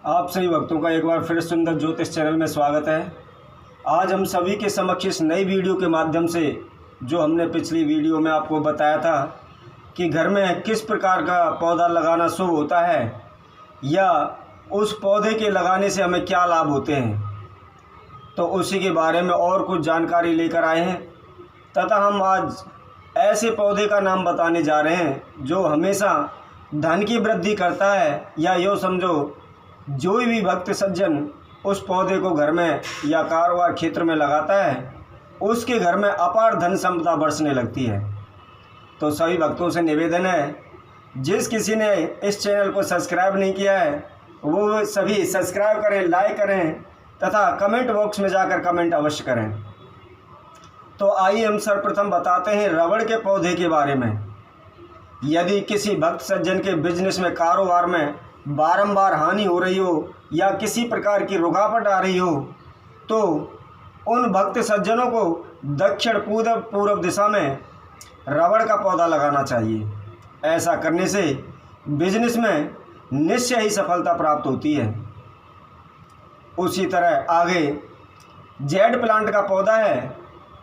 आप सभी भक्तों का एक बार फिर सुंदर ज्योतिष चैनल में स्वागत है। आज हम सभी के समक्ष इस नई वीडियो के माध्यम से जो हमने पिछली वीडियो में आपको बताया था कि घर में किस प्रकार का पौधा लगाना शुभ होता है या उस पौधे के लगाने से हमें क्या लाभ होते हैं, तो उसी के बारे में और कुछ जानकारी लेकर आए हैं तथा हम आज ऐसे पौधे का नाम बताने जा रहे हैं जो हमेशा धन की वृद्धि करता है, या यूँ समझो जो भी भक्त सज्जन उस पौधे को घर में या कारोबार क्षेत्र में लगाता है उसके घर में अपार धन संपदा बरसने लगती है। तो सभी भक्तों से निवेदन है, जिस किसी ने इस चैनल को सब्सक्राइब नहीं किया है वो सभी सब्सक्राइब करें, लाइक करें तथा कमेंट बॉक्स में जाकर कमेंट अवश्य करें। तो आइए हम सर्वप्रथम बताते हैं रबड़ के पौधे के बारे में। यदि किसी भक्त सज्जन के बिजनेस में, कारोबार में बारंबार हानि हो रही हो या किसी प्रकार की रुकावट आ रही हो तो उन भक्त सज्जनों को दक्षिण पूर्व दिशा में रबड़ का पौधा लगाना चाहिए। ऐसा करने से बिजनेस में निश्चय ही सफलता प्राप्त होती है। उसी तरह आगे जेड प्लांट का पौधा है।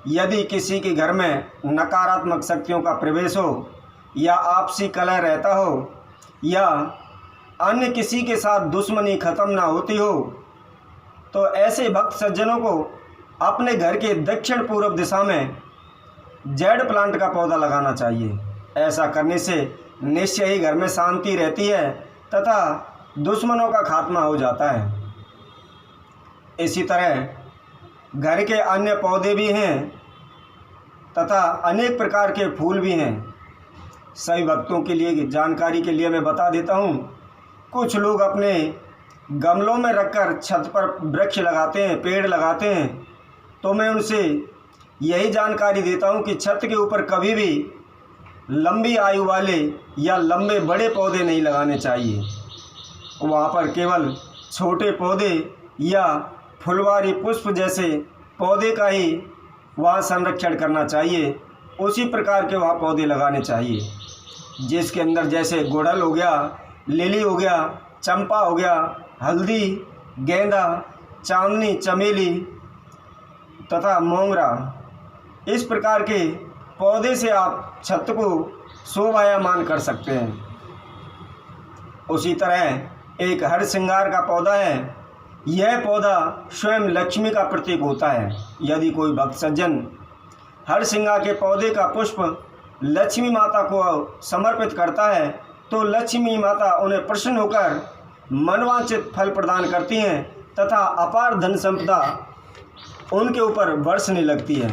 यदि किसी के घर में नकारात्मक शक्तियों का प्रवेश हो या आपसी कलह रहता हो या अन्य किसी के साथ दुश्मनी खत्म ना होती हो तो ऐसे भक्त सज्जनों को अपने घर के दक्षिण पूर्व दिशा में जेड प्लांट का पौधा लगाना चाहिए। ऐसा करने से निश्चय ही घर में शांति रहती है तथा दुश्मनों का खात्मा हो जाता है। इसी तरह घर के अन्य पौधे भी हैं तथा अनेक प्रकार के फूल भी हैं। सभी भक्तों के लिए जानकारी के लिए मैं बता देता हूँ। कुछ लोग अपने गमलों में रखकर छत पर वृक्ष लगाते हैं, पेड़ लगाते हैं, तो मैं उनसे यही जानकारी देता हूं कि छत के ऊपर कभी भी लंबी आयु वाले या लंबे बड़े पौधे नहीं लगाने चाहिए। वहां पर केवल छोटे पौधे या फुलवारी पुष्प जैसे पौधे का ही वहाँ संरक्षण करना चाहिए। उसी प्रकार के वहाँ पौधे लगाने चाहिए जिसके अंदर जैसे गुड़हल हो गया, लिली हो गया, चंपा हो गया, हल्दी, गेंदा, चांदनी, चमेली तथा मोगरा। इस प्रकार के पौधे से आप छत को शोभायमान कर सकते हैं। उसी तरह एक हर श्रृंगार का पौधा है। यह पौधा स्वयं लक्ष्मी का प्रतीक होता है। यदि कोई भक्त सज्जन हर श्रृंगार के पौधे का पुष्प लक्ष्मी माता को समर्पित करता है तो लक्ष्मी माता उन्हें प्रसन्न होकर मनवांछित फल प्रदान करती हैं तथा अपार धन संपदा उनके ऊपर बरसने लगती है।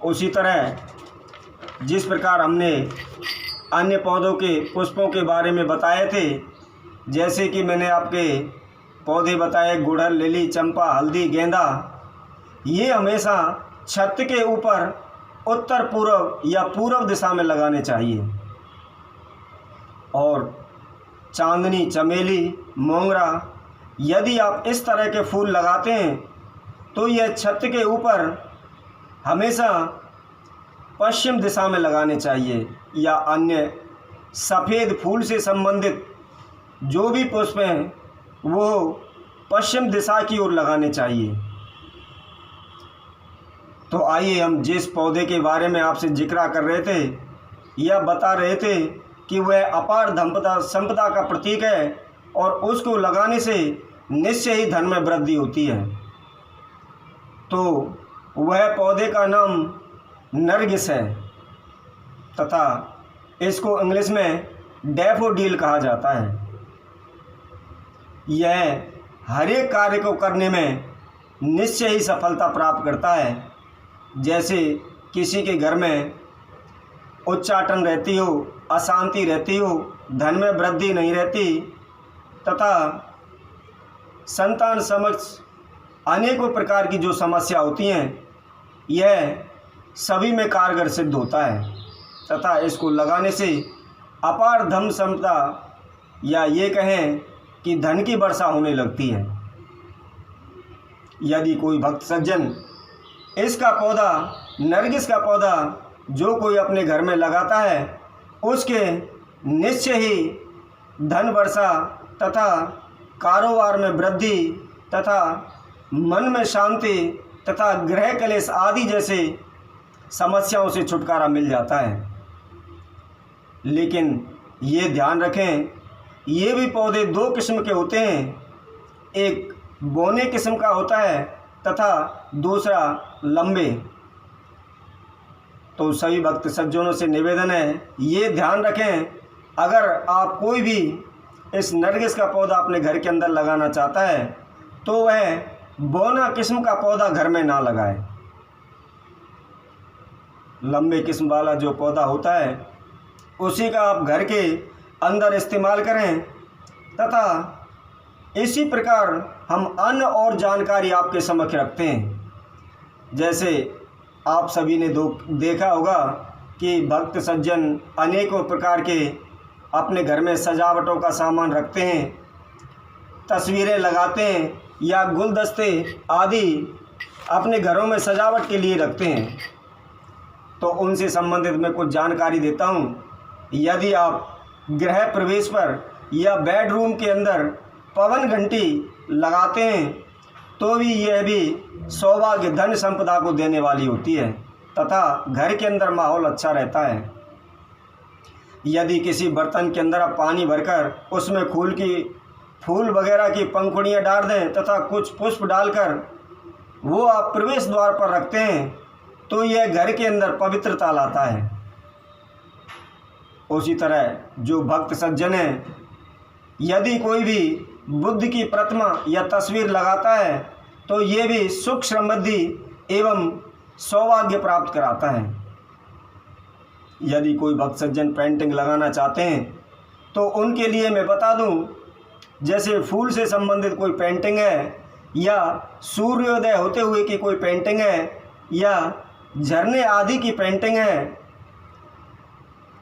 उसी तरह जिस प्रकार हमने अन्य पौधों के पुष्पों के बारे में बताए थे, जैसे कि मैंने आपके पौधे बताए गुड़हल, लिली, चंपा, हल्दी, गेंदा, ये हमेशा छत के ऊपर उत्तर पूर्व या पूर्व दिशा में लगाने चाहिए। और चांदनी, चमेली, मोगरा, यदि आप इस तरह के फूल लगाते हैं तो यह छत के ऊपर हमेशा पश्चिम दिशा में लगाने चाहिए, या अन्य सफ़ेद फूल से संबंधित जो भी पुष्प हैं वो पश्चिम दिशा की ओर लगाने चाहिए। तो आइए हम जिस पौधे के बारे में आपसे जिक्र कर रहे थे या बता रहे थे कि वह अपार संपदा का प्रतीक है और उसको लगाने से निश्चय ही धन में वृद्धि होती है, तो वह पौधे का नाम नरगिस है तथा इसको इंग्लिश में डैफोडिल कहा जाता है। यह हर एक कार्य को करने में निश्चय ही सफलता प्राप्त करता है। जैसे किसी के घर में उच्चाटन रहती हो, अशांति रहती हो, धन में वृद्धि नहीं रहती तथा संतान समक्ष अनेकों प्रकार की जो समस्या होती हैं, यह सभी में कारगर सिद्ध होता है तथा इसको लगाने से अपार धन संपदा या ये कहें कि धन की वर्षा होने लगती है। यदि कोई भक्त सज्जन इसका पौधा, नरगिस का पौधा जो कोई अपने घर में लगाता है उसके निश्चय ही धन वर्षा तथा कारोबार में वृद्धि तथा मन में शांति तथा ग्रह कलेश आदि जैसे समस्याओं से छुटकारा मिल जाता है। लेकिन ये ध्यान रखें, ये भी पौधे दो किस्म के होते हैं, एक बौने किस्म का होता है तथा दूसरा लंबे। तो सभी भक्त सज्जनों से निवेदन है, ये ध्यान रखें, अगर आप कोई भी इस नरगिस का पौधा अपने घर के अंदर लगाना चाहता है तो वह बौना किस्म का पौधा घर में ना लगाए। लंबे किस्म वाला जो पौधा होता है उसी का आप घर के अंदर इस्तेमाल करें। तथा इसी प्रकार हम अन्य और जानकारी आपके समक्ष रखते हैं। जैसे आप सभी ने देखा होगा कि भक्त सज्जन अनेकों प्रकार के अपने घर में सजावटों का सामान रखते हैं, तस्वीरें लगाते हैं या गुलदस्ते आदि अपने घरों में सजावट के लिए रखते हैं। तो उनसे संबंधित मैं कुछ जानकारी देता हूँ। यदि आप गृह प्रवेश पर या बेडरूम के अंदर पवन घंटी लगाते हैं तो भी यह भी सौभाग्य धन संपदा को देने वाली होती है तथा घर के अंदर माहौल अच्छा रहता है। यदि किसी बर्तन के अंदर आप पानी भरकर उसमें फूल वगैरह की पंखुड़ियाँ डाल दें तथा कुछ पुष्प डालकर वो आप प्रवेश द्वार पर रखते हैं तो यह घर के अंदर पवित्रता लाता है। उसी तरह जो भक्त सज्जन है, यदि कोई भी बुद्ध की प्रतिमा या तस्वीर लगाता है तो ये भी सुख समृद्धि एवं सौभाग्य प्राप्त कराता है। यदि कोई भक्त सज्जन पेंटिंग लगाना चाहते हैं तो उनके लिए मैं बता दूं, जैसे फूल से संबंधित कोई पेंटिंग है या सूर्योदय होते हुए की कोई पेंटिंग है या झरने आदि की पेंटिंग है,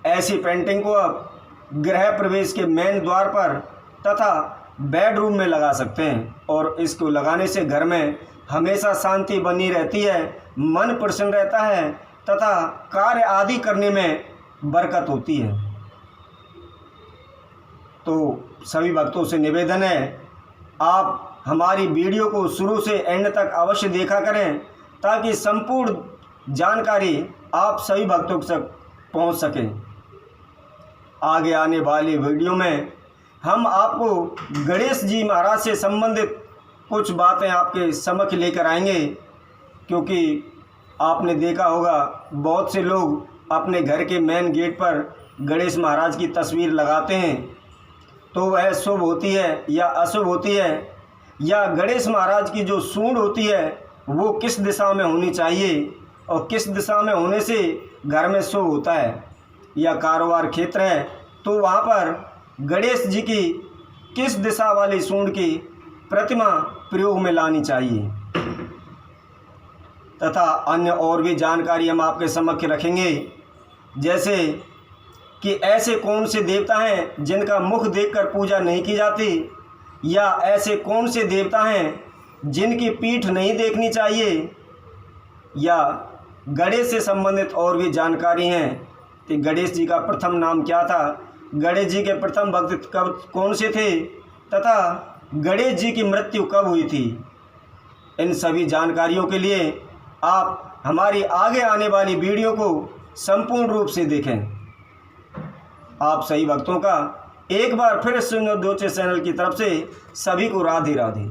ऐसी पेंटिंग को आप गृह प्रवेश के मेन द्वार पर तथा बेडरूम में लगा सकते हैं और इसको लगाने से घर में हमेशा शांति बनी रहती है, मन प्रसन्न रहता है तथा कार्य आदि करने में बरकत होती है। तो सभी भक्तों से निवेदन है, आप हमारी वीडियो को शुरू से एंड तक अवश्य देखा करें ताकि संपूर्ण जानकारी आप सभी भक्तों तक पहुंच सके। आगे आने वाली वीडियो में हम आपको गणेश जी महाराज से संबंधित कुछ बातें आपके समक्ष लेकर आएंगे, क्योंकि आपने देखा होगा बहुत से लोग अपने घर के मेन गेट पर गणेश महाराज की तस्वीर लगाते हैं, तो वह शुभ होती है या अशुभ होती है, या गणेश महाराज की जो सूंड होती है वो किस दिशा में होनी चाहिए और किस दिशा में होने से घर में शुभ होता है, या कारोबार क्षेत्र है तो वहाँ पर गणेश जी की किस दिशा वाली सूंड की प्रतिमा प्रयोग में लानी चाहिए, तथा अन्य और भी जानकारी हम आपके समक्ष रखेंगे। जैसे कि ऐसे कौन से देवता हैं जिनका मुख देखकर पूजा नहीं की जाती, या ऐसे कौन से देवता हैं जिनकी पीठ नहीं देखनी चाहिए, या गणेश से संबंधित और भी जानकारी हैं कि गणेश जी का प्रथम नाम क्या था, गणेश जी के प्रथम भक्त कौन से थे तथा गणेश जी की मृत्यु कब हुई थी। इन सभी जानकारियों के लिए आप हमारी आगे आने वाली वीडियो को संपूर्ण रूप से देखें। आप सही भक्तों का एक बार फिर सुनो दोचे चैनल की तरफ से सभी को राधे राधे।